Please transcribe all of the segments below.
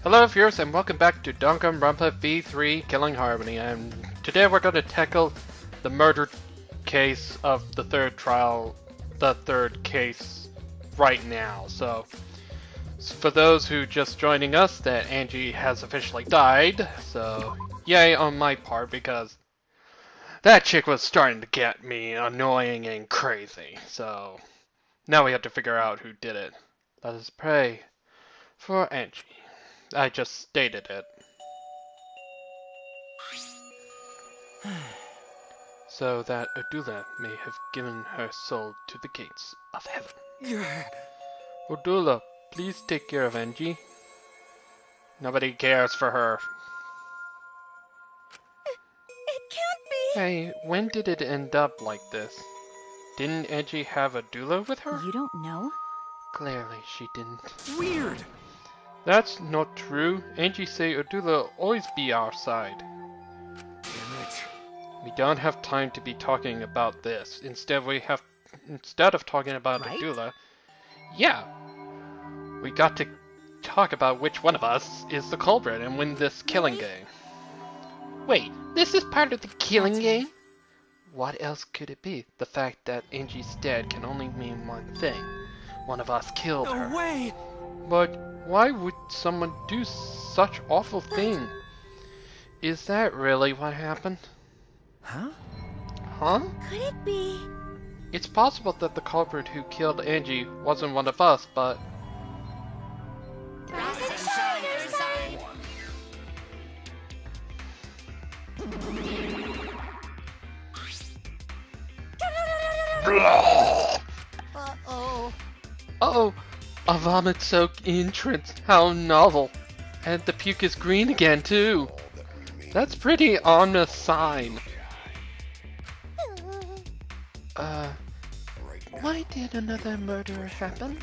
Hello viewers and welcome back to Danganronpa V3 Killing Harmony, and today we're going to tackle the murder case of the third case right now. So for those who just joining us, that Angie has officially died, so yay on my part because that chick was starting to get me annoying and crazy. So now we have to figure out who did it. Let us pray for Angie. I just stated it. So that Odula may have given her soul to the gates of heaven. Odula, please take care of Angie. Nobody cares for her. It can't be! Hey, when did it end up like this? Didn't Angie have a doula with her? You don't know? Clearly she didn't. Weird! That's not true. Angie say Odula always be our side. Damn it. We don't have time to be talking about this. Instead of talking about Right? Odula, yeah, we got to talk about which one of us is the culprit and win this killing game. Wait, this is part of the killing game? What else could it be? The fact that Angie's dead can only mean one thing. One of us killed her. No way! But why would someone do such awful thing? Is that really what happened? Huh? Huh? Could it be? It's possible that the culprit who killed Angie wasn't one of us, but... Rise and shine, your side! Uh-oh. Oh, a vomit-soaked entrance. How novel. And the puke is green again, too. That's pretty ominous sign. Why did another murder happen?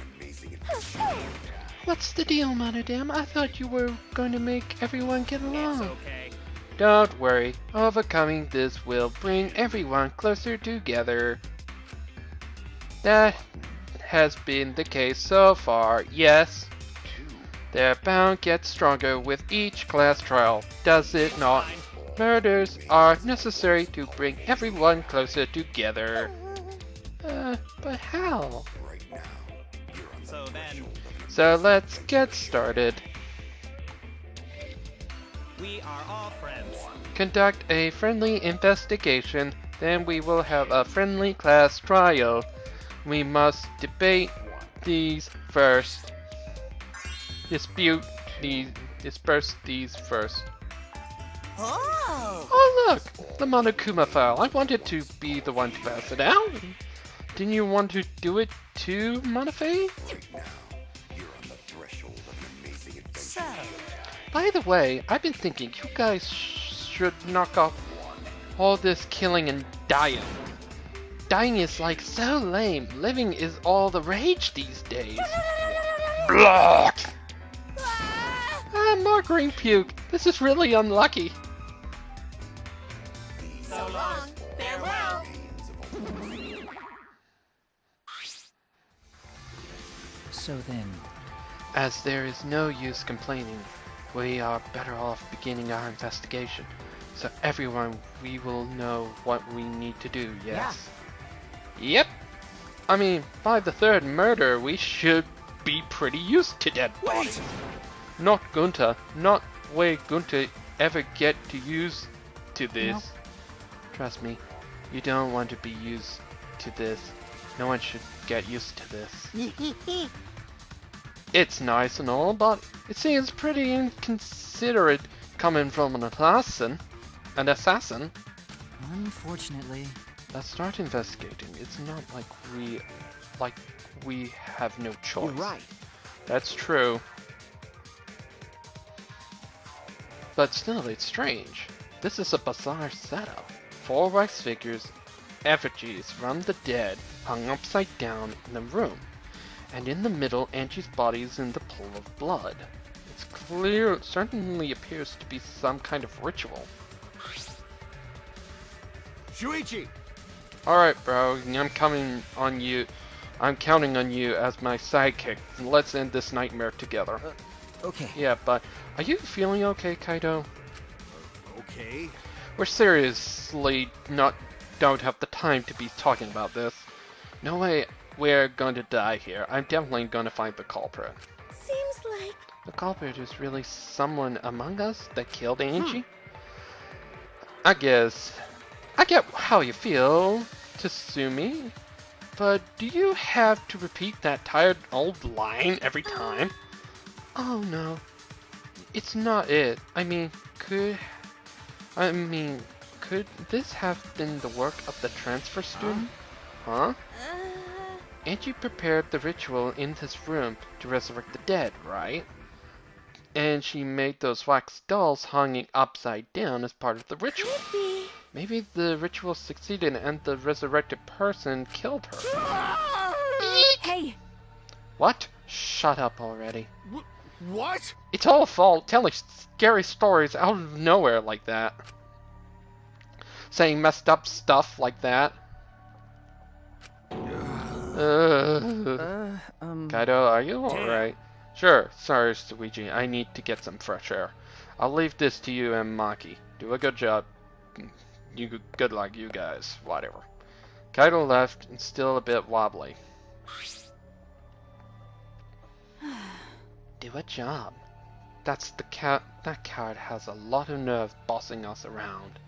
What's the deal, Monodam? I thought you were going to make everyone get along. Okay. Don't worry. Overcoming this will bring everyone closer together. That has been the case so far, yes. Their bond gets stronger with each class trial, does it not? Murders are necessary to bring everyone closer together. But how? So let's get started. We are all friends. Conduct a friendly investigation, then we will have a friendly class trial. We must debate these first. Disperse these first. Oh! Oh look! The Monokuma file. I wanted to be the one to pass it out. Didn't you want to do it too, Monofe? So, By the way, I've been thinking you guys should knock off all this killing and dying. Dying is like so lame. Living is all the rage these days. Block! Ah, more green puke. This is really unlucky. so long, farewell! So then, As there is no use complaining, we are better off beginning our investigation. So everyone, we will know what we need to do, yes? Yep. I mean, by the third murder, we should be pretty used to dead bodies. Not Gunta. Not way Gunta ever get to use to this. Nope. Trust me, you don't want to be used to this. No one should get used to this. It's nice and all, but it seems pretty inconsiderate coming from an assassin. An assassin? unfortunately, Let's start investigating. It's not like we have no choice. you're right. That's true. But still, it's strange. This is a bizarre setup. 4 wax figures, effigies from the dead, hung upside down in the room. And in the middle, Angie's body is in the pool of blood. It's clear, certainly appears to be some kind of ritual. Shuichi! Alright, bro, I'm coming on you. I'm counting on you as my sidekick. Let's end this nightmare together. Okay. Yeah, but are you feeling okay, Kaido? Okay. We're seriously don't have the time to be talking about this. No way we're going to die here. I'm definitely going to find the culprit. Seems like The culprit is really someone among us that killed Angie? I get how you feel, Tatsumi, but do you have to repeat that tired old line every time? Oh no, it's not it. Could this have been the work of the transfer student? Huh? Angie prepared the ritual in this room to resurrect the dead, right? And she made those wax dolls hanging upside down as part of the ritual. could be. Maybe the ritual succeeded and the resurrected person killed her. Hey, What? Shut up already. What? It's all fault telling scary stories out of nowhere like that. Saying messed up stuff like that. Kaido, are you alright? Sure, sorry, Luigi. I need to get some fresh air. I'll leave this to you and Maki. Do a good job. Good luck, you guys. Whatever. Kaido left and still a bit wobbly. Do a job. That's the cat. That coward has a lot of nerve bossing us around.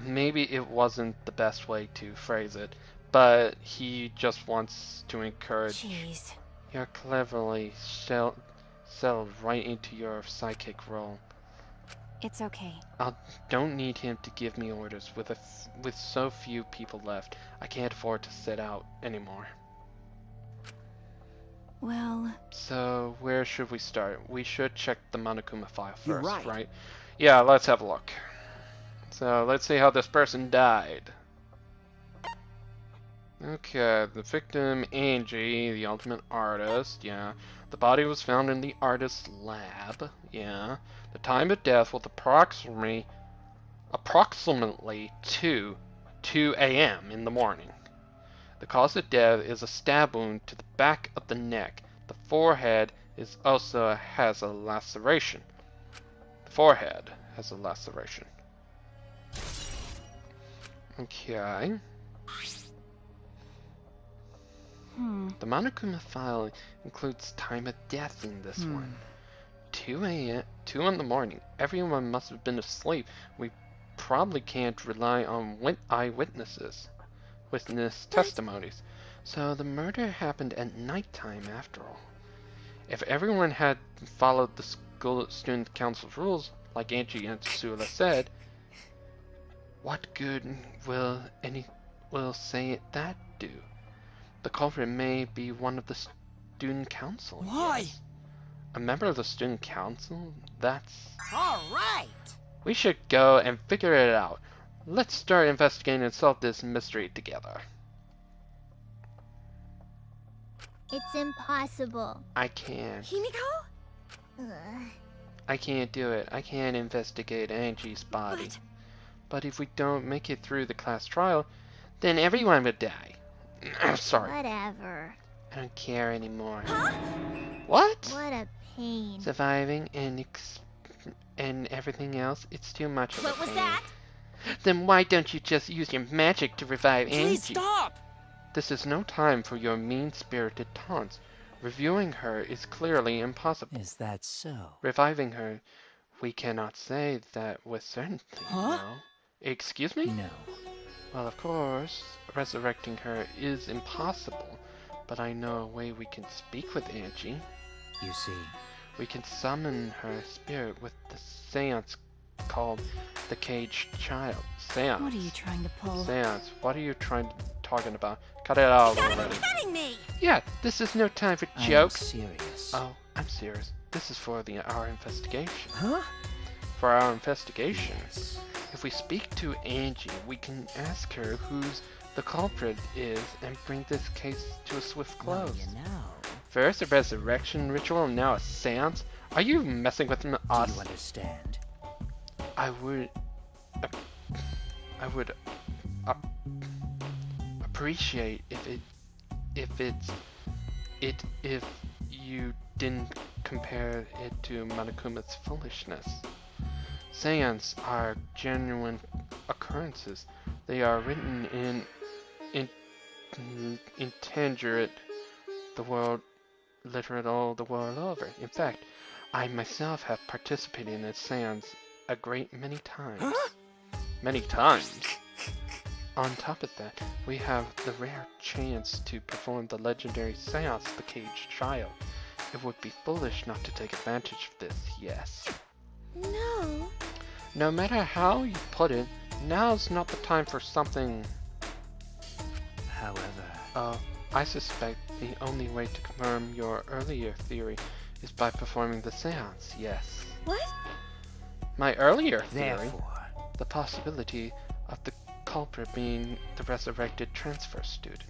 Maybe it wasn't the best way to phrase it, but he just wants to encourage. jeez. You're cleverly settled right into your psychic role. It's okay. I don't need him to give me orders. With so few people left, I can't afford to sit out anymore. Well, So where should we start? We should check the Monokuma file You're first, right. Yeah, let's have a look. So let's see how this person died. Okay, the victim, Angie, the ultimate artist, yeah. The body was found in the artist's lab, yeah. The time of death was approximately 2 a.m. in the morning. The cause of death is a stab wound to the back of the neck. The forehead also has a laceration. The forehead has a laceration. Okay. The Monokuma file includes time of death in this one. 2 a.m. 2 in the morning. Everyone must have been asleep. We probably can't rely on eyewitnesses. Witness testimonies. So the murder happened at nighttime after all. If everyone had followed the school student council's rules, like Angie and Tsula said, what good will say that do? The culprit may be one of the student council. Why? Yes. A member of the student council? That's... all right. We should go and figure it out. Let's start investigating and solve this mystery together. It's impossible. I can't. Himiko? I can't do it. I can't investigate Angie's body. But if we don't make it through the class trial, then everyone would die. Sorry. Whatever. I don't care anymore. What? What a pain. Surviving and everything else, it's too much of a What was pain. that? Then why don't you just use your magic to revive Angie? Please stop! This is no time for your mean-spirited taunts. Reviewing her is clearly impossible. Is that so? Reviving her, we cannot say that with certainty, Huh? no. Excuse me? No. Well, of course, resurrecting her is impossible, but I know a way we can speak with Angie. You see, We can summon her spirit with the seance called the Caged Child. Seance. What are you trying to pull? Seance. What are you talking about? Cut it out You gotta already. be kidding me! Yeah, this is no time for I'm jokes. serious. Oh, I'm serious. This is for our investigation. Huh? For our investigation. Yes. If we speak to Angie, we can ask her who's the culprit is and bring this case to a swift Well, close. you know. First a resurrection ritual and now a seance? Are you messing with Do you us? understand? I would appreciate if you didn't compare it to Monokuma's foolishness. Seance are genuine occurrences. They are written in tangerate the world, literate all the world over. In fact, I myself have participated in a seance a great many times. Huh? Many times? On top of that, we have the rare chance to perform the legendary seance, the Caged Child. It would be foolish not to take advantage of this, yes. No. No matter how you put it, now's not the time for something. However, I suspect the only way to confirm your earlier theory is by performing the seance, yes. What? My earlier theory? therefore, The possibility of the culprit being the resurrected transfer student.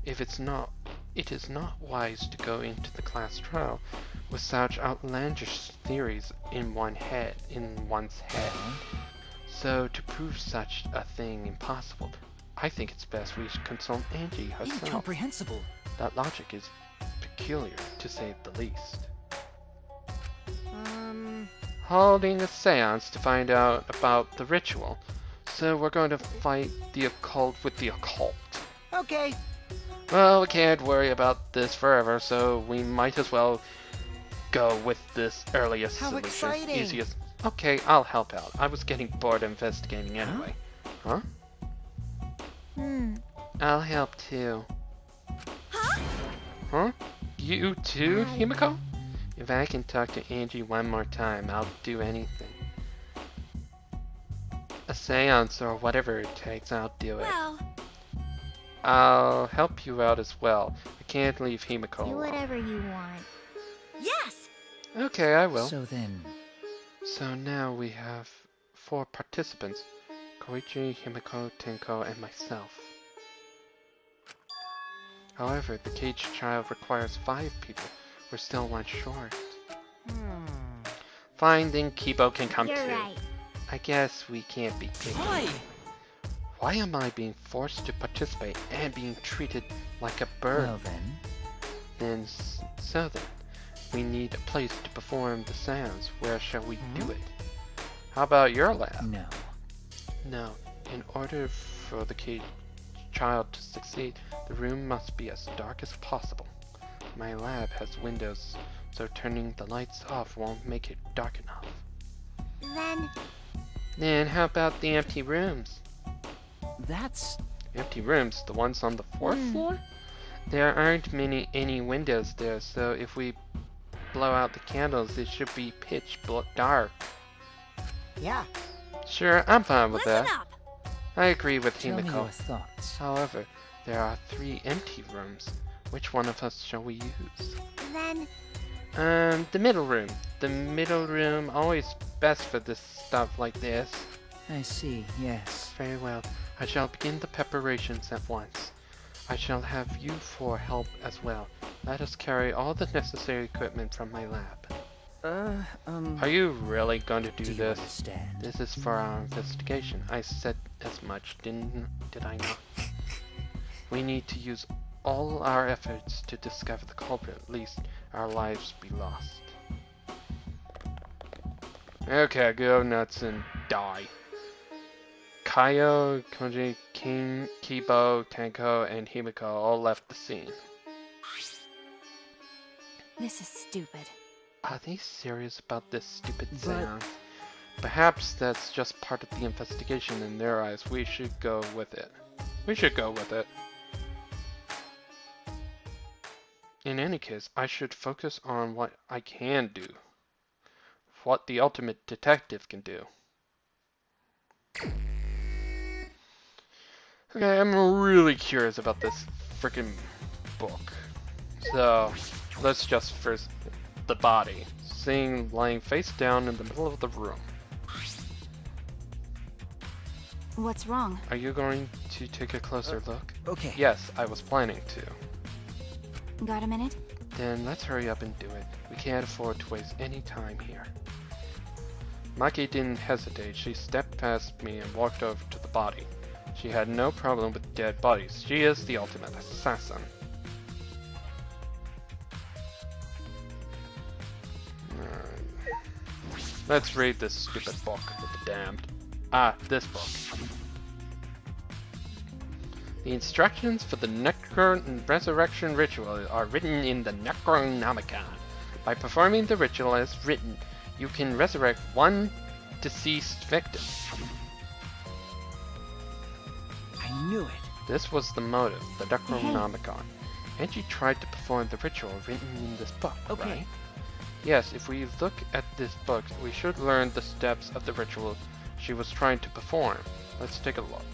If it's not, it is not wise to go into the class trial with such outlandish theories in one's head. So to prove such a thing impossible, I think it's best we should consult Angie herself. incomprehensible. That logic is peculiar, to say the least. Holding a seance to find out about the ritual. So we're going to fight the occult with the occult. Okay. Well, we can't worry about this forever, so we might as well go with this earliest How solution. exciting. Easiest. Okay, I'll help out. I was getting bored investigating anyway. Huh? I'll help too. Huh? You too, Himiko? If I can talk to Angie one more time, I'll do anything. A seance or whatever it takes, I'll do it. Well, I'll help you out as well. I can't leave Himiko do alone. whatever you want. Yes! Okay, I will. So then, So now we have 4 participants. Koichi, Himiko, Tenko, and myself. However, the Caged Child requires 5 people. We're still 1 short. Fine, then Kibo can come You're too. right. I guess we can't be picky. why? Why am I being forced to participate and being treated like a bird? Well then, So then, we need a place to perform the seance. Where shall we do it? How about your lab? no. No. In order for the Caged Child to succeed, the room must be as dark as possible. My lab has windows, so turning the lights off won't make it dark enough. Then how about the empty rooms? That's Empty rooms, the ones on the 4th floor? There aren't any windows there, so if we blow out the candles, it should be pitch dark. Yeah. Sure, I'm fine with Listen that. up! I agree with tell me your Himiko. thoughts. However, there are 3 empty rooms. Which one of us shall we use? The middle room. The middle room always best for this stuff like this. I see, yes. Very well. I shall begin the preparations at once. I shall have you 4 help as well. Let us carry all the necessary equipment from my lab. Are you really going to do you this? understand? This is for our investigation. I said as much, did I not? We need to use all our efforts to discover the culprit, lest our lives be lost. Okay, go nuts and die. Kaio, Koji, King, Kibo, Tenko, and Himiko all left the scene. This is stupid. Are they serious about this stupid seance? Perhaps that's just part of the investigation in their eyes. We should go with it. In any case, I should focus on what I can do. What the ultimate detective can do. Okay, I'm really curious about this freaking book. So, let's just first... the body. Seeing lying face down in the middle of the room. What's wrong? Are you going to take a closer look? Okay. Yes, I was planning to. Got a minute? Then let's hurry up and do it. We can't afford to waste any time here. Maki didn't hesitate. She stepped past me and walked over to the body. She had no problem with dead bodies. She is the ultimate assassin. Let's read this stupid book with the damned. Ah, this book. The instructions for the Resurrection ritual are written in the Necronomicon. By performing the ritual as written, you can resurrect one deceased victim. I knew it. This was the motive, the Necronomicon. Angie tried to perform the ritual written in this book, Okay. right? Yes, if we look at this book, we should learn the steps of the ritual she was trying to perform. Let's take a look.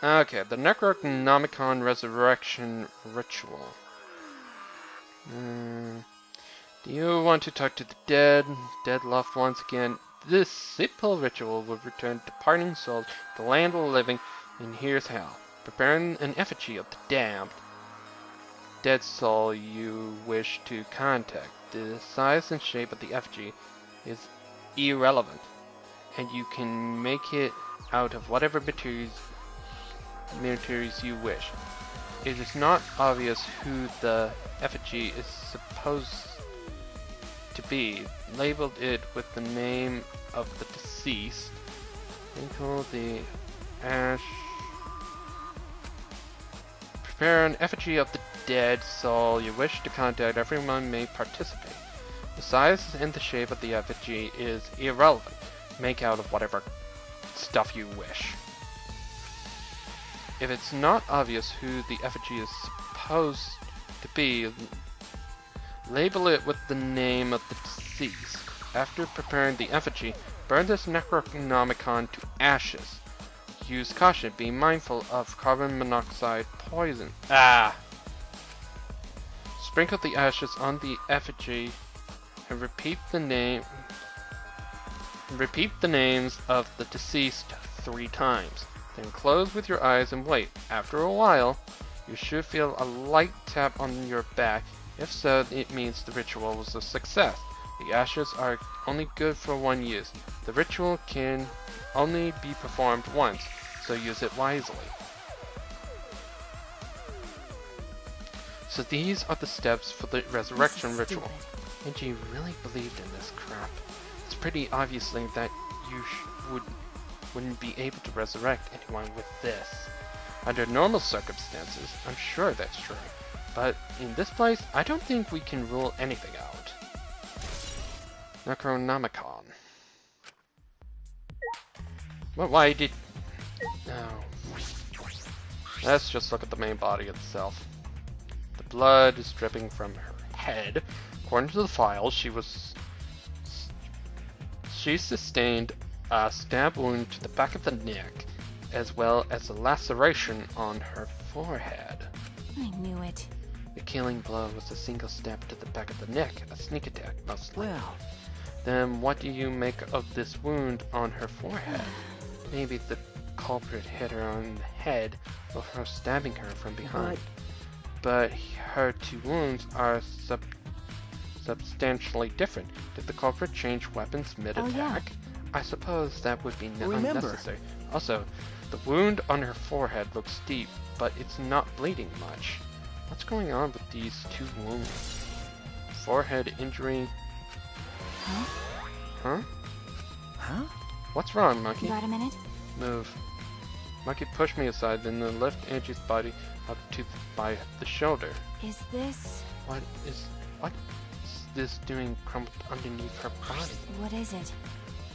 Okay, the Necronomicon Resurrection Ritual. Do you want to talk to the dead loved ones again? This simple ritual will return departing souls to the land of the living, and here's how. Preparing an effigy of the damned dead soul you wish to contact. The size and shape of the effigy is irrelevant, and you can make it out of whatever materials you wish. It is not obvious who the effigy is supposed to be. Labeled it with the name of the deceased. Sprinkle the ash. Prepare an effigy of the dead soul you wish to contact. Everyone may participate. The size and the shape of the effigy is irrelevant. Make out of whatever stuff you wish. If it's not obvious who the effigy is supposed to be, label it with the name of the deceased. After preparing the effigy, burn this Necronomicon to ashes. Use caution, be mindful of carbon monoxide poison. Sprinkle the ashes on the effigy and repeat the names of the deceased 3 times. Then close with your eyes and wait. After a while, you should feel a light tap on your back. If so, it means the ritual was a success. The ashes are only good for 1 use. The ritual can only be performed once, so use it wisely. So these are the steps for the resurrection ritual. And you really believed in this crap. It's pretty obviously that you wouldn't be able to resurrect anyone with this. Under normal circumstances, I'm sure that's true. But in this place, I don't think we can rule anything out. Necronomicon. Well, why did... Oh. Let's just look at the main body itself. The blood is dripping from her head. According to the file, she sustained a stab wound to the back of the neck, as well as a laceration on her forehead. I knew it. The killing blow was a single stab to the back of the neck, a sneak attack, most likely. Well, then what do you make of this wound on her forehead? Maybe the culprit hit her on the head before stabbing her from behind. But her 2 wounds are substantially different. Did the culprit change weapons mid-attack? Yeah. I suppose that would be Remember. unnecessary. Also, the wound on her forehead looks deep, but it's not bleeding much. What's going on with these 2 wounds? Forehead injury. Huh? What's wrong, Monkey? Got a minute? Move. Monkey pushed me aside, then lift Angie's body up by the shoulder. Is this... What is this doing crumpled underneath her body? What is it?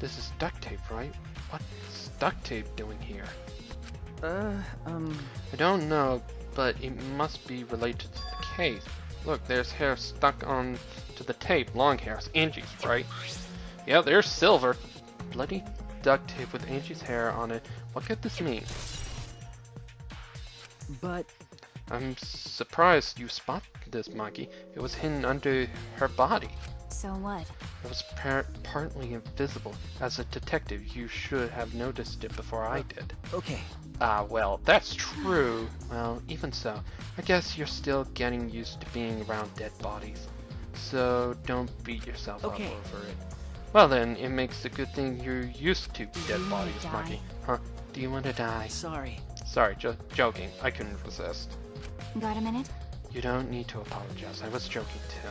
This is duct tape, right? What's duct tape doing here? I don't know, but it must be related to the case. Look, there's hair stuck on to the tape. Long hair. It's Angie's, right? Yeah, there's silver. Bloody duct tape with Angie's hair on it. What could this mean? But... I'm surprised you spotted this, Monkey. It was hidden under her body. So what? It was partly invisible. As a detective, you should have noticed it before I did. Okay. Well, that's true. Well, even so, I guess you're still getting used to being around dead bodies. So don't beat yourself up over it. Well then, it makes a good thing you're used to dead bodies, Monkey. Huh? Do you want to die? Sorry. Sorry, joking. I couldn't resist. Got a minute? You don't need to apologize. I was joking too.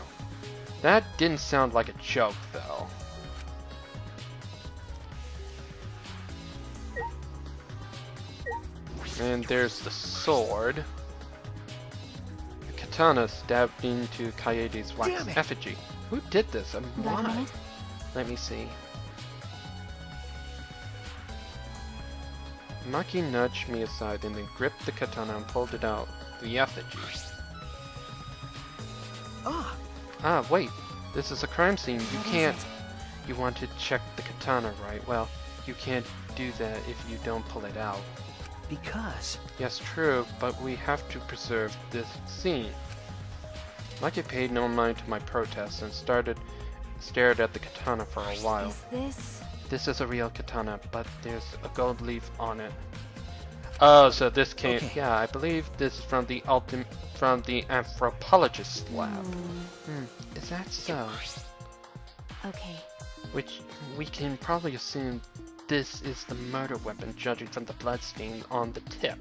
That didn't sound like a joke, though. And there's the sword. The katana stabbed into Kaede's wax Damn it. effigy. Who did this and Got a why? minute? Let me see. Maki nudged me aside and then gripped the katana and pulled it out. The effigy. Ah, Ah, wait. This is a crime scene. You What is can't... it? You want to check the katana, right? Well, you can't do that if you don't pull it out. because... Yes, true, but we have to preserve this scene. Maki paid no mind to my protests and stared at the katana for a while. Is this? This is a real katana, but there's a gold leaf on it. Oh, so this came... Okay. Yeah, I believe this is from the anthropologist's lab. Is that so? Okay. Which we can probably assume this is the murder weapon, judging from the bloodstain on the tip.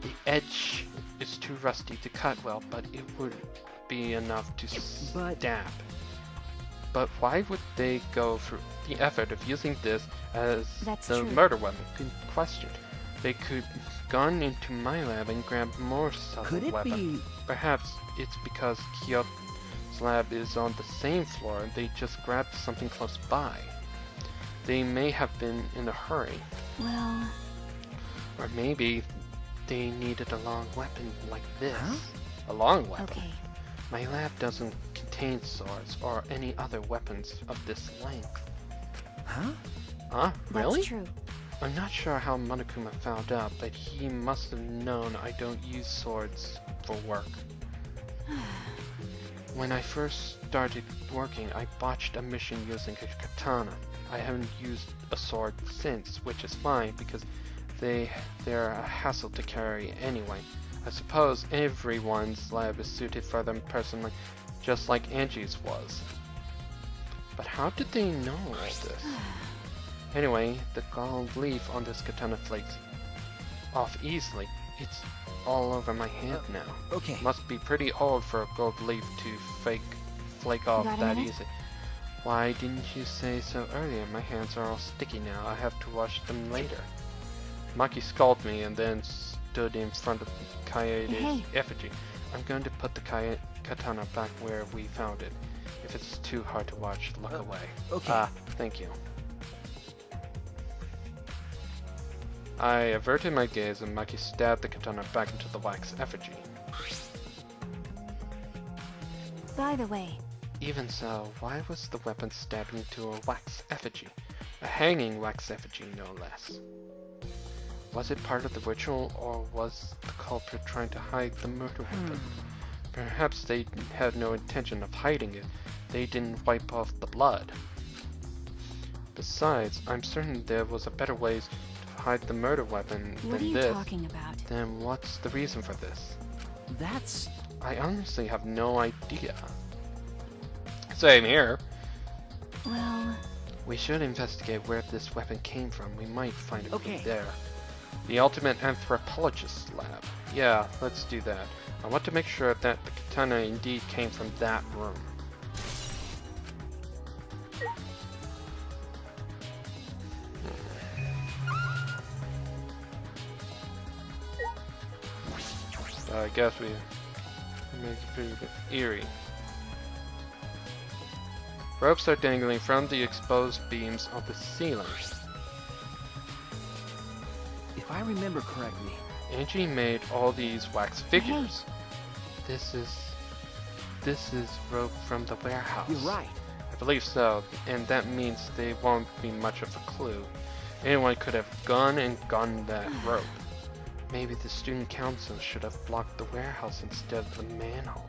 The edge is too rusty to cut well, but it would be enough to But- stab. But why would they go through the effort of using this as That's the true. murder weapon? Good question. They could have gone into my lab and grabbed more subtle Could it weapon. be... Perhaps it's because Kyoto's lab is on the same floor and they just grabbed something close by. They may have been in a hurry. Well, Or maybe they needed a long weapon like this. Huh? A long weapon? okay. My lab doesn't contain swords or any other weapons of this length. Huh? Huh? Really? That's true. I'm not sure how Monokuma found out, but he must have known I don't use swords for work. When I first started working, I botched a mission using a katana. I haven't used a sword since, which is fine because they're a hassle to carry anyway. I suppose everyone's lab is suited for them personally, just like Angie's was. But how did they know all this? Anyway, the gold leaf on this katana flakes off easily. It's all over my hand now. Okay. Must be pretty old for a gold leaf to flake off Got a that minute? easy. Why didn't you say so earlier? My hands are all sticky now. I have to wash them later. Maki scolded me and then stood in front of Kaede's Hey. effigy. I'm going to put the katana back where we found it. If it's too hard to watch, look away. Okay. Ah, thank you. I averted my gaze and Maki stabbed the katana back into the wax effigy. By the way, Even so, why was the weapon stabbed into a wax effigy? A hanging wax effigy, no less. Was it part of the ritual, or was the culprit trying to hide the murder weapon? Perhaps they had no intention of hiding it. They didn't wipe off the blood. Besides, I'm certain there was a better way to hide the murder weapon what are than you this. talking about? Then what's the reason for this? That's... I honestly have no idea. Same here. Well, We should investigate where this weapon came from. We might find a clue Okay. there. The ultimate anthropologist's lab. Yeah, let's do that. I want to make sure that the katana indeed came from that room. I guess we make it pretty eerie. Ropes are dangling from the exposed beams of the ceiling. If I remember correctly... Angie made all these wax figures. This is rope from the warehouse. You're right. I believe so, and that means they won't be much of a clue. Anyone could have gone and gotten that rope. Maybe the student council should have blocked the warehouse instead of the manhole.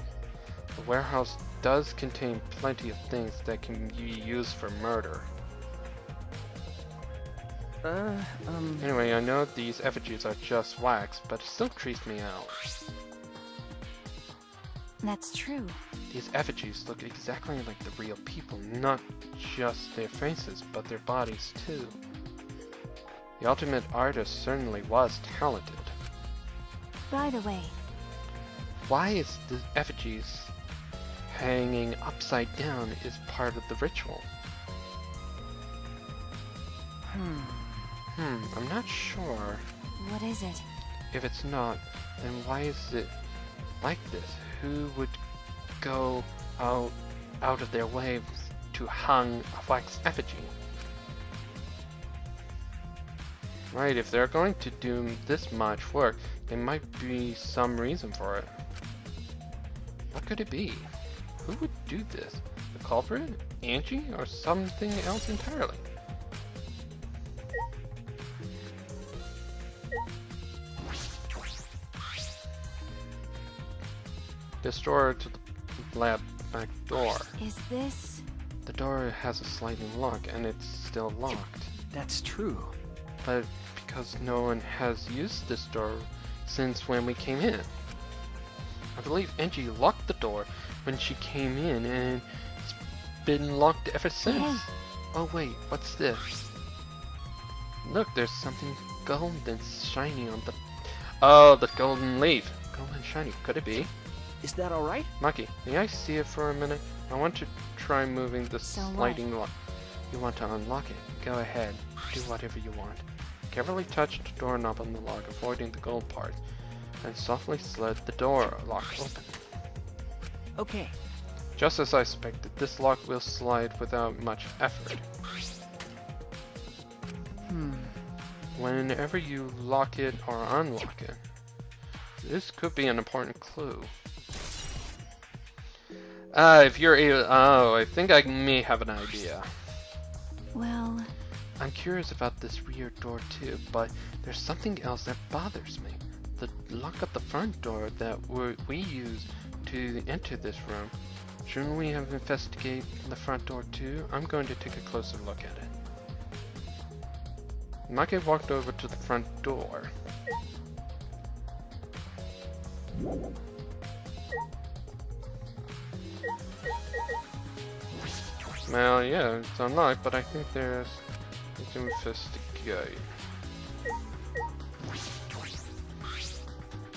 The warehouse does contain plenty of things that can be used for murder. Anyway, I know these effigies are just wax, but it still creeps me out. that's true. These effigies look exactly like the real people, not just their faces, but their bodies too. The ultimate artist certainly was talented. By the way, Why is the effigies hanging upside down is part of the ritual. I'm not sure. What is it? If it's not, then why is it like this? Who would go out of their way to hang a wax effigy? Right, if they're going to do this much work, there might be some reason for it. What could it be? Who would do this? The culprit? Angie? Or something else entirely? This door to the lab back door. Is this... The door has a sliding lock and it's still locked. That's true. But because no one has used this door since when we came in. I believe Angie locked the door when she came in and it's been locked ever since. Hey. Oh wait, what's this? Look, there's something golden shiny on the... Oh, the golden leaf. Golden shiny, could it be? Is that alright? Maki, may I see it for a minute? I want to try moving the So what? sliding lock. You want to unlock it? Go ahead. Do whatever you want. Carefully touch the doorknob on the lock, avoiding the gold part, and softly slid the door lock open. Okay. Just as I expected, this lock will slide without much effort. Whenever you lock it or unlock it, this could be an important clue. If you're able... Oh, I think I may have an idea. Well... I'm curious about this rear door too, but there's something else that bothers me. The lock of the front door that we use to enter this room. Shouldn't we have investigated the front door too? I'm going to take a closer look at it. Maki walked over to the front door. Well, yeah, it's unlocked, but I think there's... Let's investigate.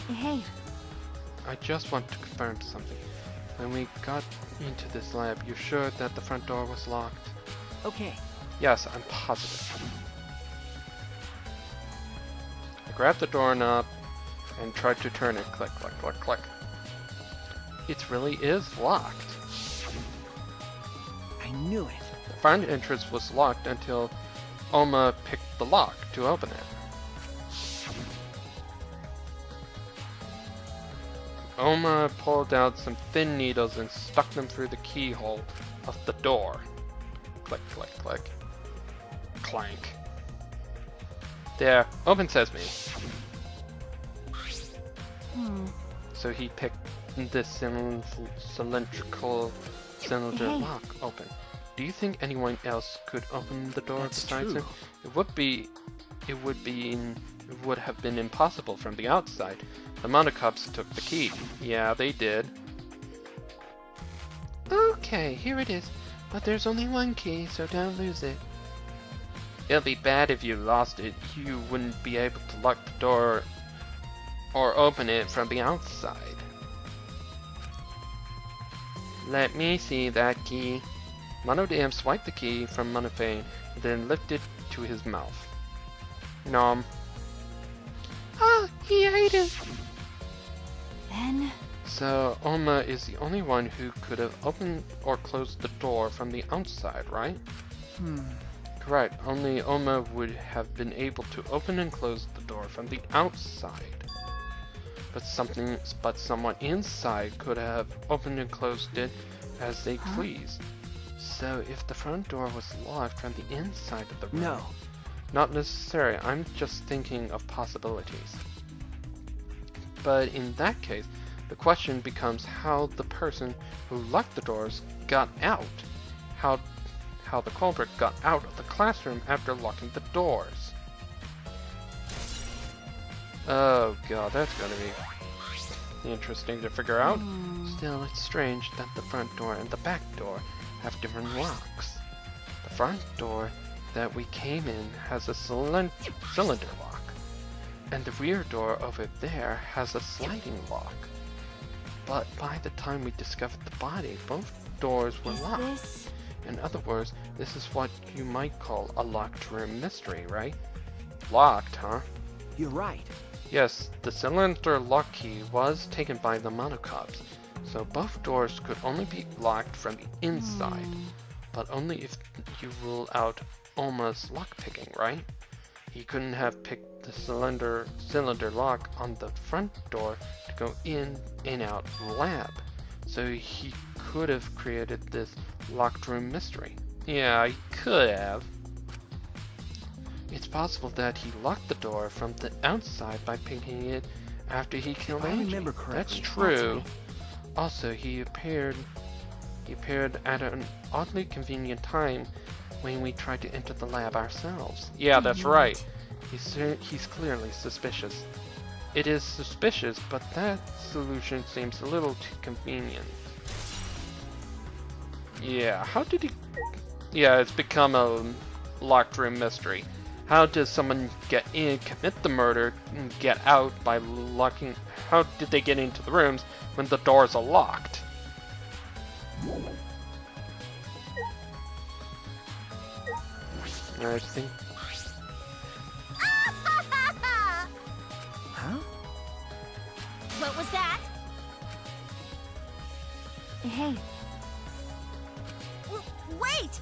Hey, I just want to confirm something. When we got into this lab, you're sure that the front door was locked? Okay. Yes, I'm positive. I grabbed the doorknob and tried to turn it. Click, click, click, click. It really is locked. I knew it. The front entrance was locked until Oma picked the lock to open it. Oma pulled out some thin needles and stuck them through the keyhole of the door. Click, click, click. Clank. There, open sesame. So he picked this cylindrical cylinder Hey. lock open. Do you think anyone else could open the door That's besides true. him? It would have been impossible from the outside. The Monocops took the key. Yeah, they did. Okay, here it is. But there's only one key, so don't lose it. It'll be bad if you lost it. You wouldn't be able to lock the door or open it from the outside. Let me see that key. Monodam swiped the key from Monofane, then lifted it to his mouth. Nom. Ah, he ate it! then... So, Oma is the only one who could have opened or closed the door from the outside, right? Correct, only Oma would have been able to open and close the door from the outside. But someone inside could have opened and closed it as they pleased. So if the front door was locked from the inside of the room... No. Not necessary, I'm just thinking of possibilities. But in that case, the question becomes how the person who locked the doors got out. How the culprit got out of the classroom after locking the doors. Oh god, that's gonna be interesting to figure out. Still, it's strange that the front door and the back door have different locks. The front door that we came in has a cylinder lock, and the rear door over there has a sliding lock. but by the time we discovered the body, both doors were Is locked. this... In other words, this is what you might call a locked room mystery, right? Locked, huh? You're right. Yes, the cylinder lock key was taken by the monocops, so both doors could only be locked from the inside, but only if you rule out Oma's lockpicking, right? He couldn't have picked the cylinder lock on the front door to go in and out of the lab, so he could have created this locked room mystery. Yeah, he could have. It's possible that he locked the door from the outside by picking it after he killed If I Angie. remember correctly, That's That's true. right. Also, he appeared at an oddly convenient time when we tried to enter the lab ourselves. Yeah, that's right. He's clearly suspicious. It is suspicious, but that solution seems a little too convenient. Yeah, how did he... Yeah, it's become a locked room mystery. How does someone get in, commit the murder, and get out by locking... How did they get into the rooms when the doors are locked? I think... Huh? What was that? Hey, Wait!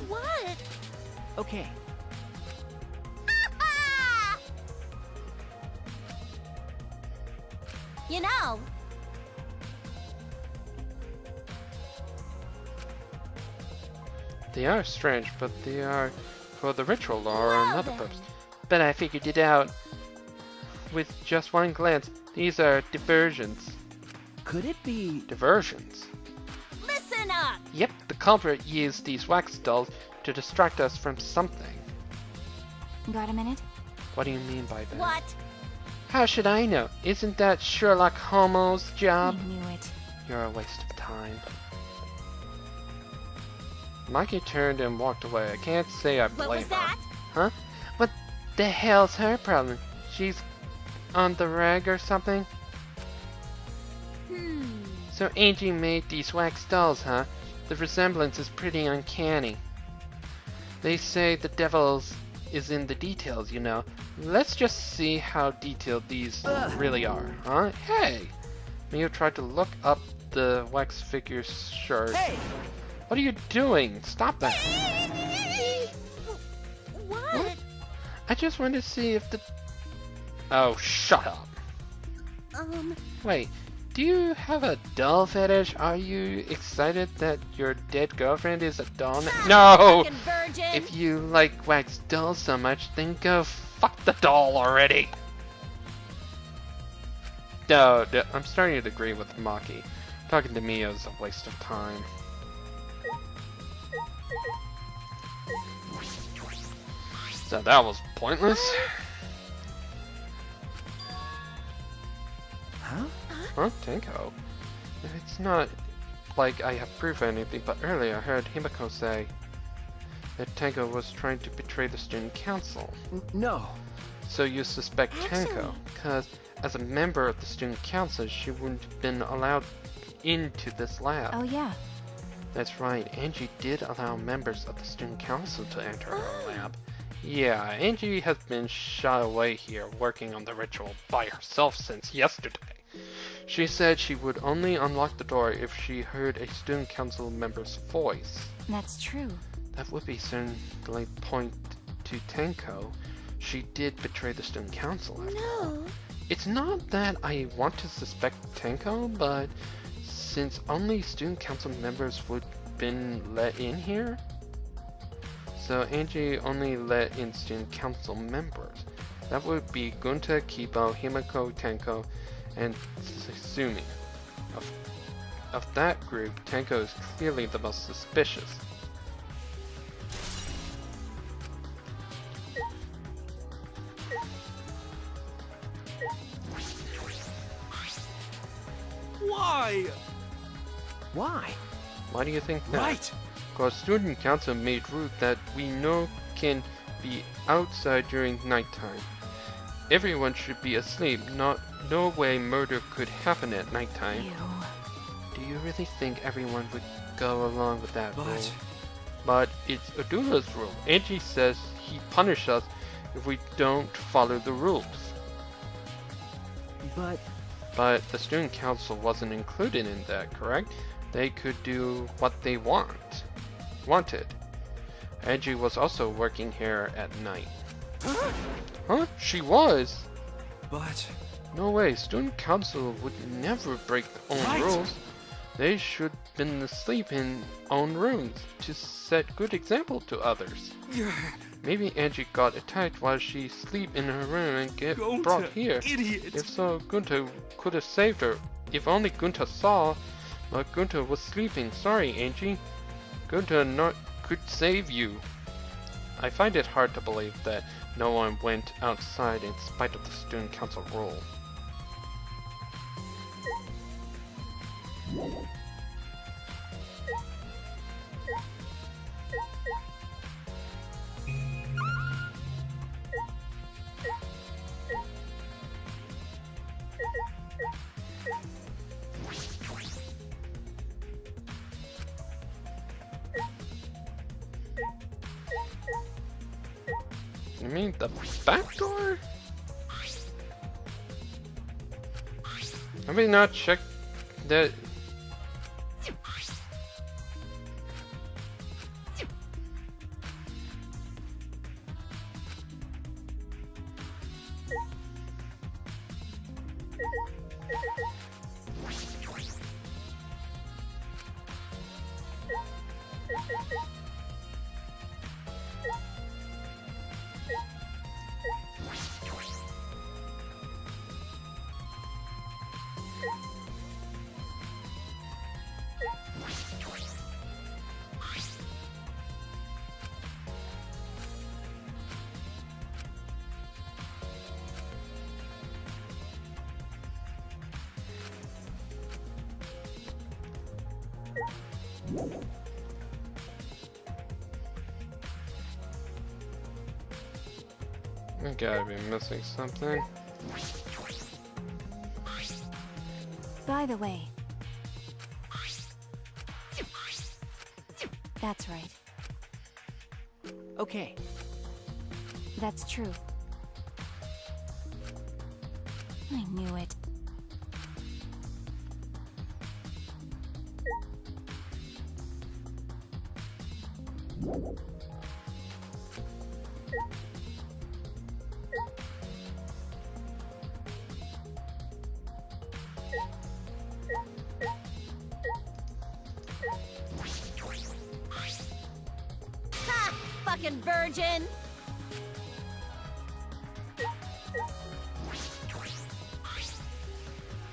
What? Okay. You know, They are strange, but they are for the ritual or Well another then. purpose. But I figured it out with just one glance. These are diversions. Could it be... Diversions. listen up! Yep, the culprit used these wax dolls to distract us from something. got a minute? What do you mean by that? What? How should I know? Isn't that Sherlock Holmes' job? I knew it. You're a waste of time. Maki turned and walked away. I can't say I blame What was her. that? Huh? What the hell's her problem? She's on the rag or something? So Angie made these wax dolls, huh? The resemblance is pretty uncanny. They say the devil's is in the details, you know. Let's just see how detailed these really are, huh? Hey! Mio tried to look up the wax figure's shirt. Hey! What are you doing? Stop that! What? I just wanted to see if the... Oh, shut up. Wait, do you have a doll fetish? Are you excited that your dead girlfriend is a doll now? No! Fucking virgin! If you like wax dolls so much, then go fuck the doll already! No, I'm starting to agree with Maki. Talking to Mio is a waste of time. So that was pointless. Huh? Huh? Tenko? It's not like I have proof or anything, but earlier I heard Himiko say that Tenko was trying to betray the student council. No. So you suspect Tenko, Actually- because as a member of the student council, she wouldn't have been allowed into this lab. Oh yeah. That's right, Angie did allow members of the student council to enter her lab. Yeah, Angie has been shot away here working on the ritual by herself since yesterday. She said she would only unlock the door if she heard a student council member's voice. That's true. That would be certainly point to Tenko. She did betray the student council after all. No. It's not that I want to suspect Tenko, but since only student council members would have been let in here, so Angie only let in student council members. That would be Gunta, Kibo, Himiko, Tenko, and Sumi. Of that group, Tenko is clearly the most suspicious. Why? Why? Why do you think that? Right. Because student council made rules that we know can be outside during nighttime. Everyone should be asleep. No way murder could happen at nighttime. Ew. Do you really think everyone would go along with that But- rule? But it's Adula's rule. Angie says he punishes us if we don't follow the rules. But the student council wasn't included in that, correct? They could do what they wanted. Angie was also working here at night. Huh? She was? But No way, student council would never break their own Right. rules. They should been asleep in own rooms to set good example to others. Maybe Angie got attacked while she sleep in her room and get brought here. Idiot. If so, Gunther could have saved her. If only Gunther saw, but Gunther was sleeping. Sorry, Angie. Gunther could save you. I find it hard to believe that no one went outside in spite of the student council rule. You mean the back door? Have we not checked that? I gotta be missing something. By the way. That's right. okay. That's true. I knew it. Ha! Fucking virgin!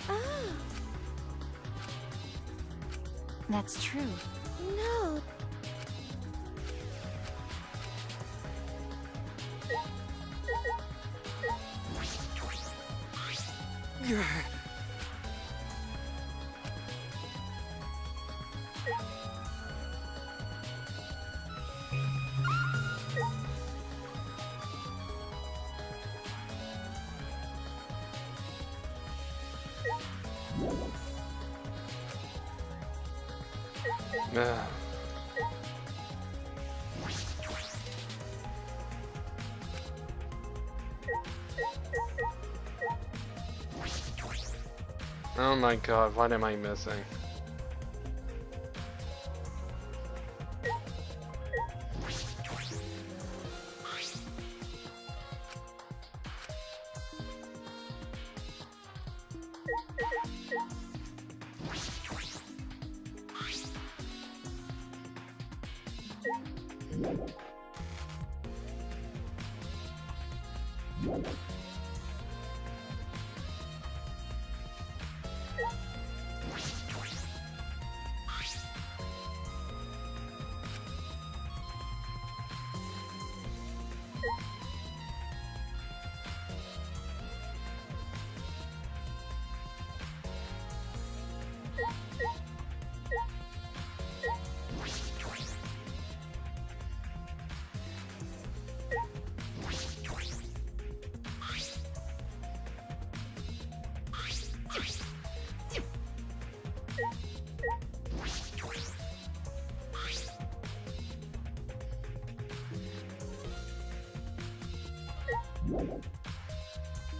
Oh, That's true. no. Ugh. Oh my god, what am I missing?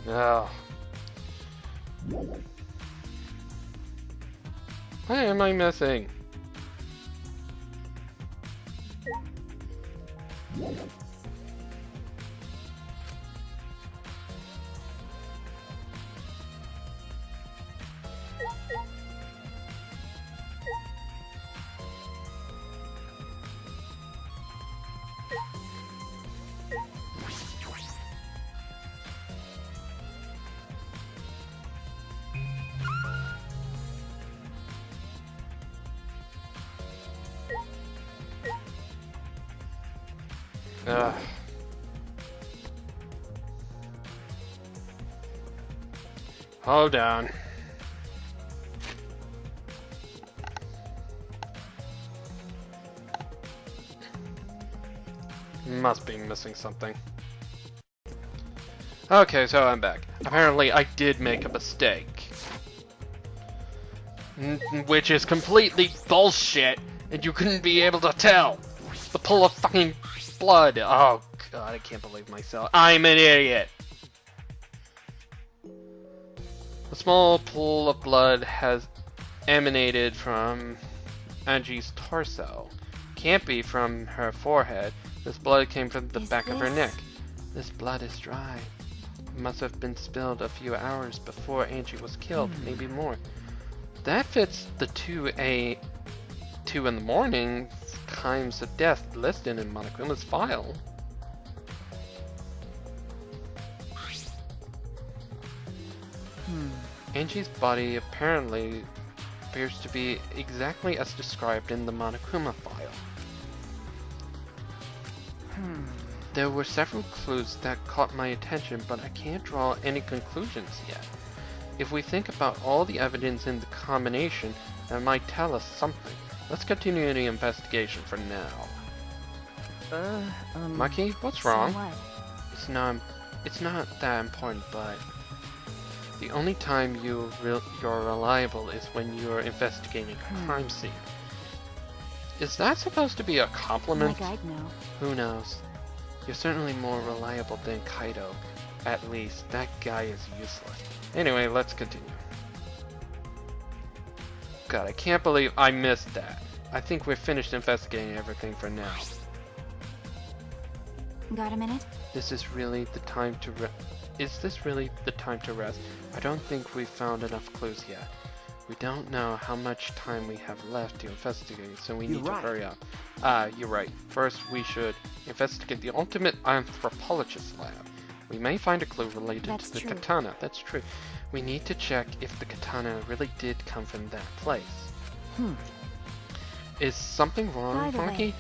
Oh. What am I missing? Ugh. Hold on. Must be missing something. Okay, so I'm back. Apparently I did make a mistake. Which is completely bullshit, and you couldn't be able to tell. The pool of fucking blood. Oh god, I can't believe myself. I'm an idiot. A small pool of blood has emanated from Angie's torso. Can't be from her forehead. This blood came from the back of her neck. This blood is dry. It must have been spilled a few hours before Angie was killed, maybe more. That fits the 2 in the morning times of death listed in Monokuma's file. Angie's body apparently appears to be exactly as described in the Monokuma file. There were several clues that caught my attention, but I can't draw any conclusions yet. If we think about all the evidence in the combination, that might tell us something. Let's continue the investigation for now. Maki, what's wrong? What? It's not that important, but the only time you're reliable is when you're investigating a crime scene. Is that supposed to be a compliment? Like I'd know. Who knows? You're certainly more reliable than Kaido. At least, that guy is useless. Anyway, let's continue. God, I can't believe I missed that. I think we're finished investigating everything for now. Got a minute? This is really the time to Is this really the time to rest? I don't think we've found enough clues yet. We don't know how much time we have left to investigate, so we need to hurry up. You're right. First, we should investigate the ultimate anthropologist lab. We may find a clue related to the katana. That's true. We need to check if the katana really did come from that place. Is something wrong, Maki?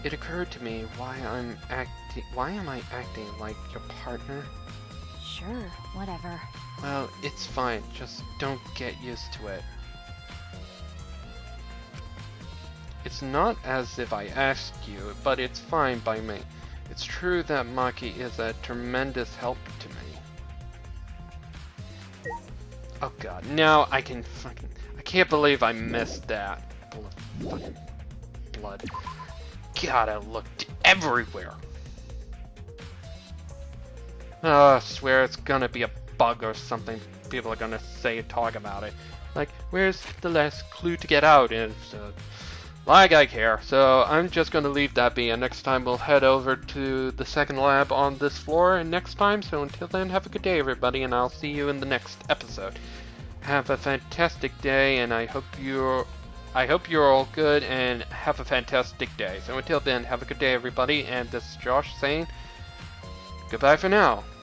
It occurred to me why am I acting like your partner? Sure, whatever. Well, it's fine. Just don't get used to it. It's not as if I asked you, but it's fine by me. It's true that Maki is a tremendous help to me. Oh god, now I can't believe I missed that. Full of fucking blood. God, I looked everywhere. Oh, I swear it's gonna be a bug or something. People are gonna talk about it. Like, where's the last clue to get out? And it's, like I care. So I'm just gonna leave that be, and next time we'll head over to the second lab on this floor and next time. So until then, have a good day everybody, and I'll see you in the next episode. Have a fantastic day, and I hope you're all good and have a fantastic day. So until then, have a good day everybody, and this is Josh saying goodbye for now.